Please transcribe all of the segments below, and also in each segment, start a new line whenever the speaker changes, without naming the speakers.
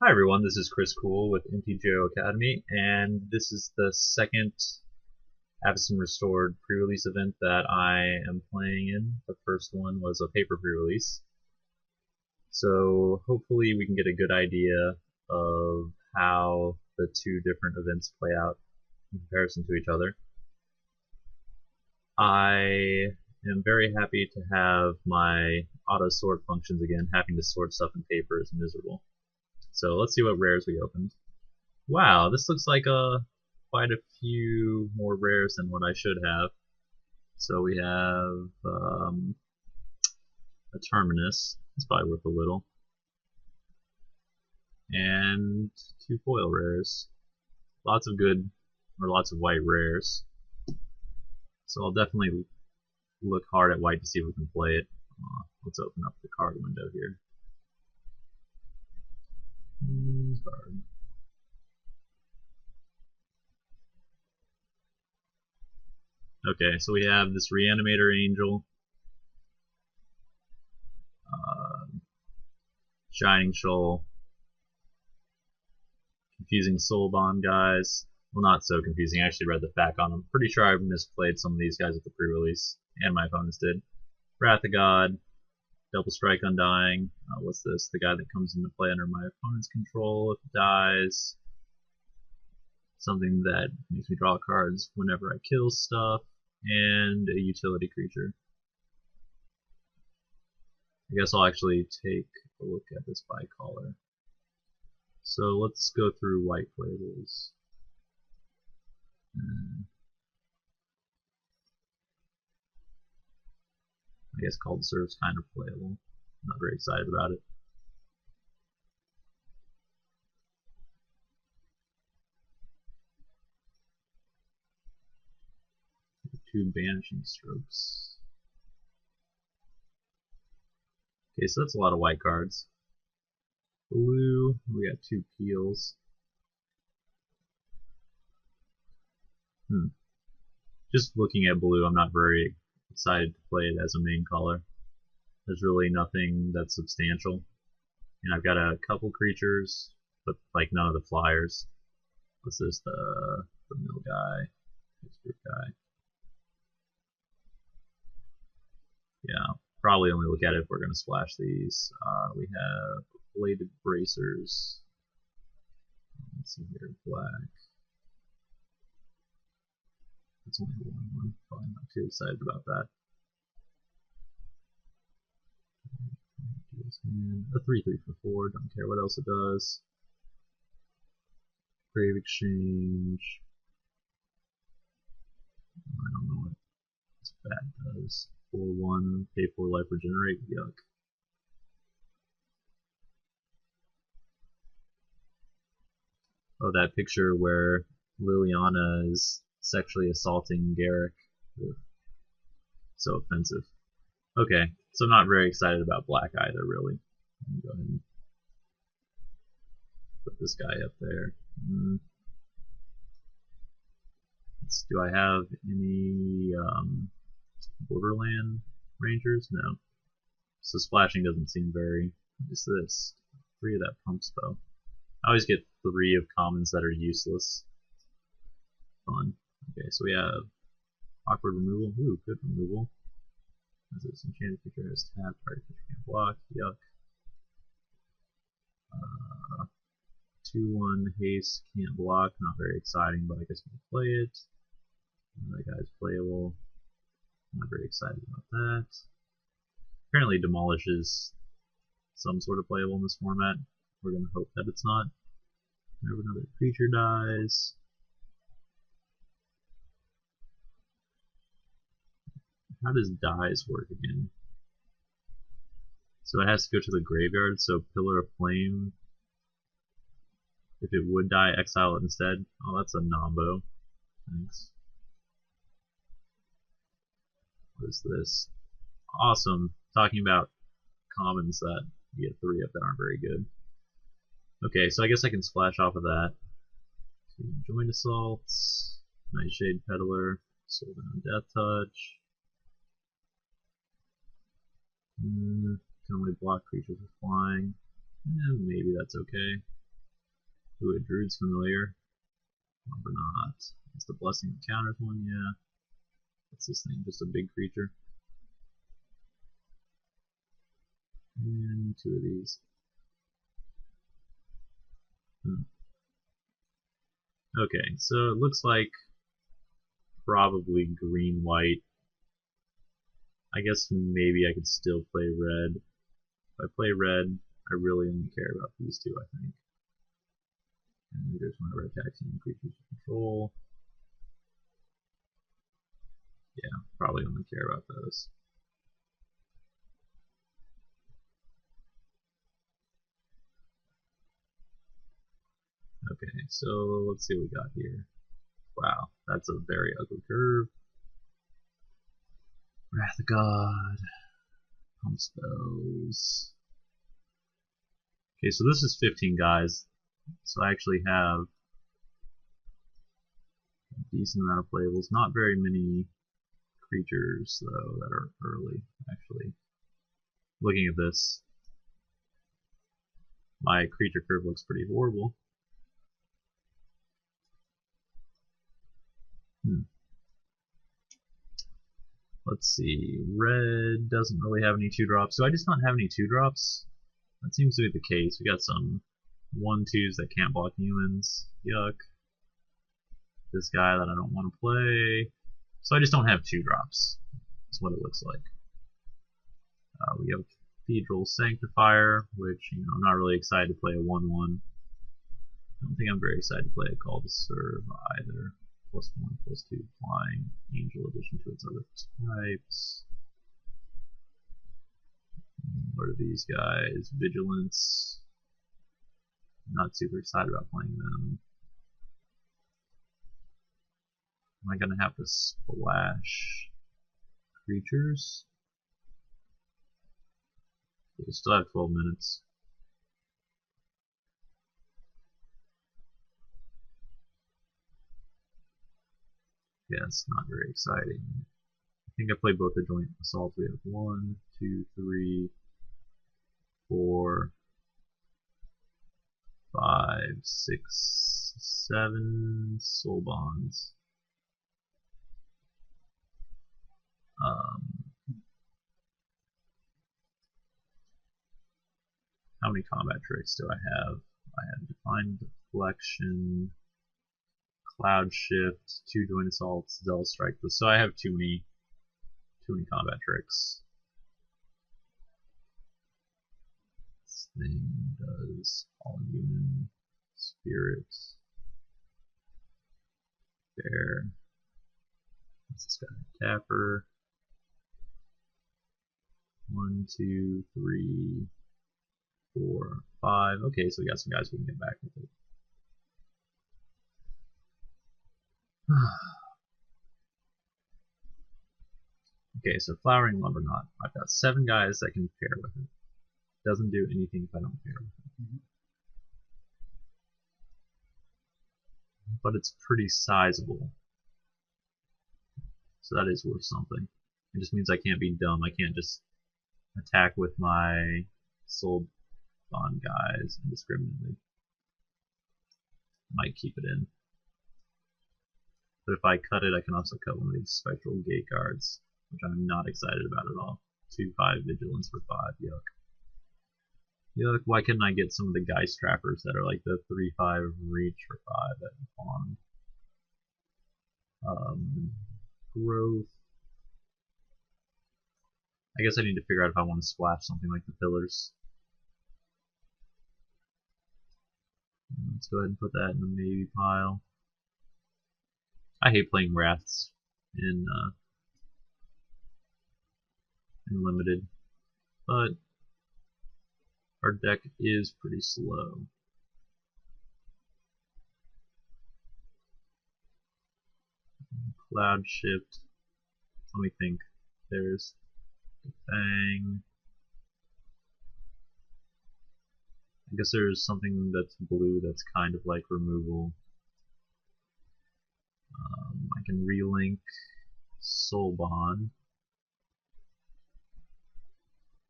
Hi everyone, this is ChrisKool with MTGO Academy, and this is the second Avacyn Restored pre-release event that I am playing in. The first one was a paper pre-release, so hopefully we can get a good idea of how the two different events play out in comparison to each other. I am very happy to have my auto sort functions again. Having to sort stuff in paper is miserable. So let's see what rares we opened. Wow, this looks like quite a few more rares than what I should have. So we have a Terminus. It's probably worth a little. And two foil rares. Lots of good, or lots of white rares. So I'll definitely look hard at white to see if we can play it. Let's open up the card window here. Card. Okay, so we have this Reanimator Angel, Shining Shoal, confusing Soulbond guys. Well, not so confusing. I actually read the FAQ on them. Pretty sure I misplayed some of these guys at the pre-release, and my opponents did. Wrath of God, Double Strike Undying. What's this? The guy that comes into play under my opponent's control if it dies. Something that makes me draw cards whenever I kill stuff, and a utility creature. I guess I'll actually take a look at this bicolor. So let's go through white playables. I guess Called Serve's kind of playable. Not very excited about it. Two Banishing Strokes. Okay, so that's a lot of white cards. Blue, we got two Peels. Just looking at blue, I'm not very excited to play it as a main color. There's really nothing that's substantial. And I've got a couple creatures, but like none of the flyers. This is the mill guy, this guy. Yeah, probably only look at it if we're going to splash these. We have Bladed Bracers. Let's see here, black. It's only one. Probably not too excited about that. A 3/3 for 4. Don't care what else it does. Grave Exchange. I don't know what this bad does. 4/1. Pay 4 life, regenerate. Yuck. Oh, that picture where Liliana is sexually assaulting Garrick. Ugh. So offensive. Okay, so I'm not very excited about black either, really. Go ahead and put this guy up there. Do I have any Borderland Rangers? No. So splashing doesn't seem very. What is this? 3 of that pump spell. I always get 3 of commons that are useless. Fun. Okay, so we have awkward removal. Ooh, good removal. As this enchanted creature has tap, target creature can't block. Yuck. 2/1 haste, can't block. Not very exciting, but I guess we can play it. That guy's playable. Not very excited about that. Apparently demolishes some sort of playable in this format. We're going to hope that it's not. Whenever another creature dies. How does dies work again? So it has to go to the graveyard, so Pillar of Flame. If it would die, exile it instead. Oh, that's a nombo. Thanks. What is this? Awesome. Talking about commons that you get 3 of that aren't very good. Okay, so I guess I can splash off of that. Joint Assaults, Nightshade Peddler, Soulbound Death Touch. Can only block creatures with flying. Maybe that's okay. Ooh, a druid's familiar. Or not. It's the blessing that counters one, yeah. What's this thing? Just a big creature. And two of these. Okay, so it looks like probably green-white. I guess maybe I could still play red. If I play red, I really only care about these two, I think. And leaders whenever attacking creatures you control. Yeah, probably only care about those. Okay, so let's see what we got here. Wow, that's a very ugly curve. Wrath of God. Pump spells. Okay, so this is 15 guys. So I actually have a decent amount of playables. Not very many creatures, though, that are early, actually. Looking at this, my creature curve looks pretty horrible. Let's see, red doesn't really have any 2-drops. Do I just not have any 2-drops? That seems to be the case. We got some 1/2s that can't block humans. Yuck. This guy that I don't want to play. So I just don't have 2-drops. That's what it looks like. We have Cathedral Sanctifier, which I'm not really excited to play a 1/1. I don't think I'm very excited to play a Call to Serve either. +1/+2 flying angel addition to its other types. What are these guys? Vigilance. Not super excited about playing them. Am I gonna have to splash creatures? We still have 12 minutes. Yeah, it's not very exciting. I think I played both the joint assaults. We have 1, 2, 3, 4, 5, 6, 7 soul bonds. How many combat tricks do I have? I have Defined Deflection, Cloud Shift, 2 joint assaults, Zealous Strike. So I have too many combat tricks. This thing does all human, spirit, bear. What's this guy? Tapper. 1, 2, 3, 4, 5. Okay, so we got some guys we can get back with it. Okay, so Flowering Lumberknot. I've got 7 guys that can pair with it. Doesn't do anything if I don't pair with it. But it's pretty sizable. So that is worth something. It just means I can't be dumb. I can't just attack with my soul bond guys indiscriminately. Might keep it in. But if I cut it, I can also cut one of these Spectral Gate Guards, which I'm not excited about at all. 2/5 Vigilance for 5. Yuck. Yuck. Why couldn't I get some of the Geist Trappers that are like the 3/5 Reach for 5 that spawn? Growth. I guess I need to figure out if I want to splash something like the Pillars. Let's go ahead and put that in the maybe pile. I hate playing Wraths in Limited, but our deck is pretty slow. Cloud Shift. Let me think. There's Fang. I guess there's something that's blue that's kind of like removal. I can relink Soul Bond.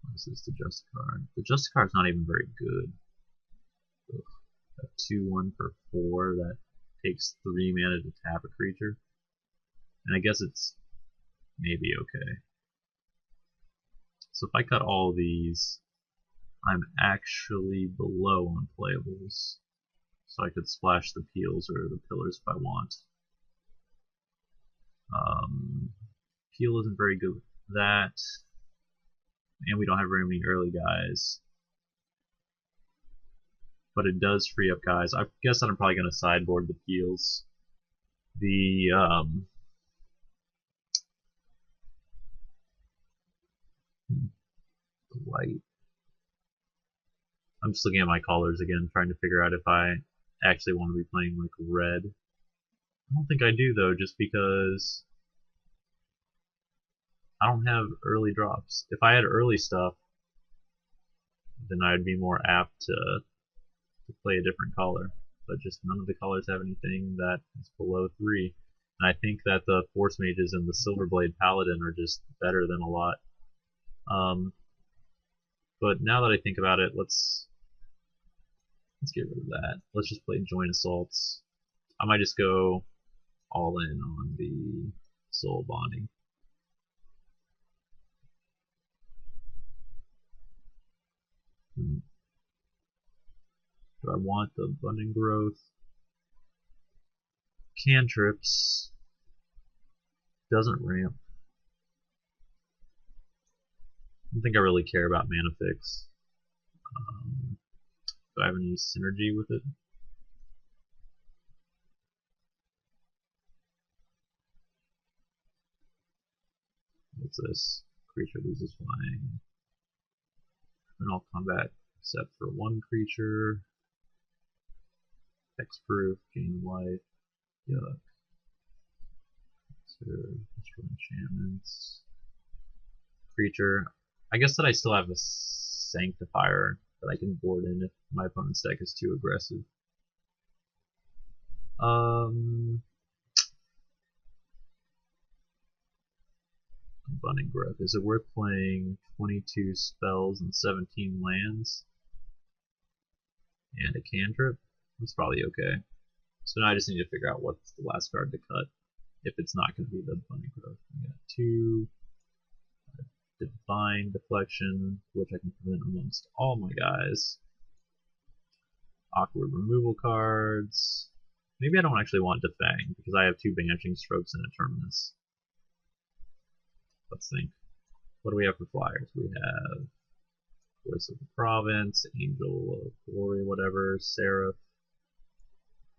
What is this? The Justicar. The Justicar's not even very good. Ugh. 2/1 for 4 that takes 3 mana to tap a creature. And I guess it's maybe okay. So if I cut all these, I'm actually below on playables. So I could splash the peels or the pillars if I want. Peel isn't very good with that. And we don't have very many early guys. But it does free up guys. I guess that I'm probably going to sideboard the peels. The white. I'm just looking at my colors again, trying to figure out if I actually want to be playing like red. I don't think I do though, just because I don't have early drops. If I had early stuff, then I'd be more apt to play a different color. But just none of the colors have anything that is below 3. And I think that the Force Mages and the Silverblade Paladin are just better than a lot. But now that I think about it, let's get rid of that. Let's just play Joint Assaults. I might just go all in on the Soul Bonding. Do I want the Abundant Growth? Cantrips doesn't ramp. I don't think I really care about Mana Fix. Do I have any synergy with it? What's this? Creature loses flying. And all combat except for 1 creature. Hexproof, gain life. Yuck. Destroy enchantments. Creature. I guess that I still have a Sanctifier that I can board in if my opponent's deck is too aggressive. Abundant Growth. Is it worth playing 22 spells and 17 lands? And a cantrip? It's probably okay. So now I just need to figure out what's the last card to cut. If it's not going to be the Abundant Growth. We got 2 Divine Deflection, which I can prevent amongst all my guys. Awkward removal cards. Maybe I don't actually want Defang because I have 2 Banishing Strokes and a Terminus. Let's think. What do we have for flyers? We have Voice of the Province, Angel of Glory, whatever, Seraph,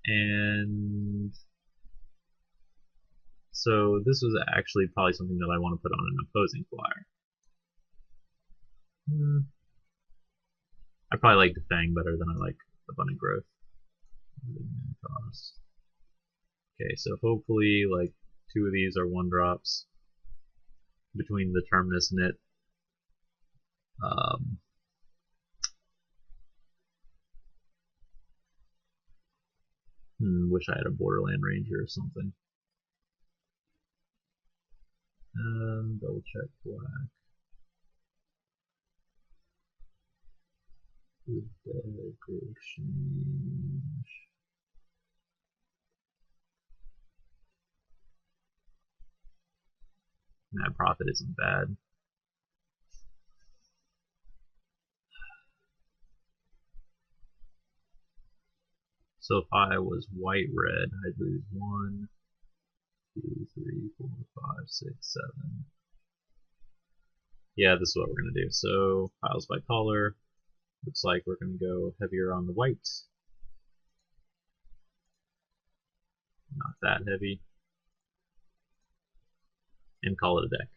and so this was actually probably something that I want to put on an opposing flyer. I probably like Defang better than I like Abundant Growth. Okay, so hopefully like 2 of these are 1-drops between the Terminus and it. Wish I had a Borderland Ranger or something. Double check black. Exchange. Mad Prophet isn't bad. So if I was white-red, I'd lose 1, 2, 3, 4, 5, 6, 7. Yeah, this is what we're going to do. So piles by color. Looks like we're going to go heavier on the white. Not that heavy. And call it a deck.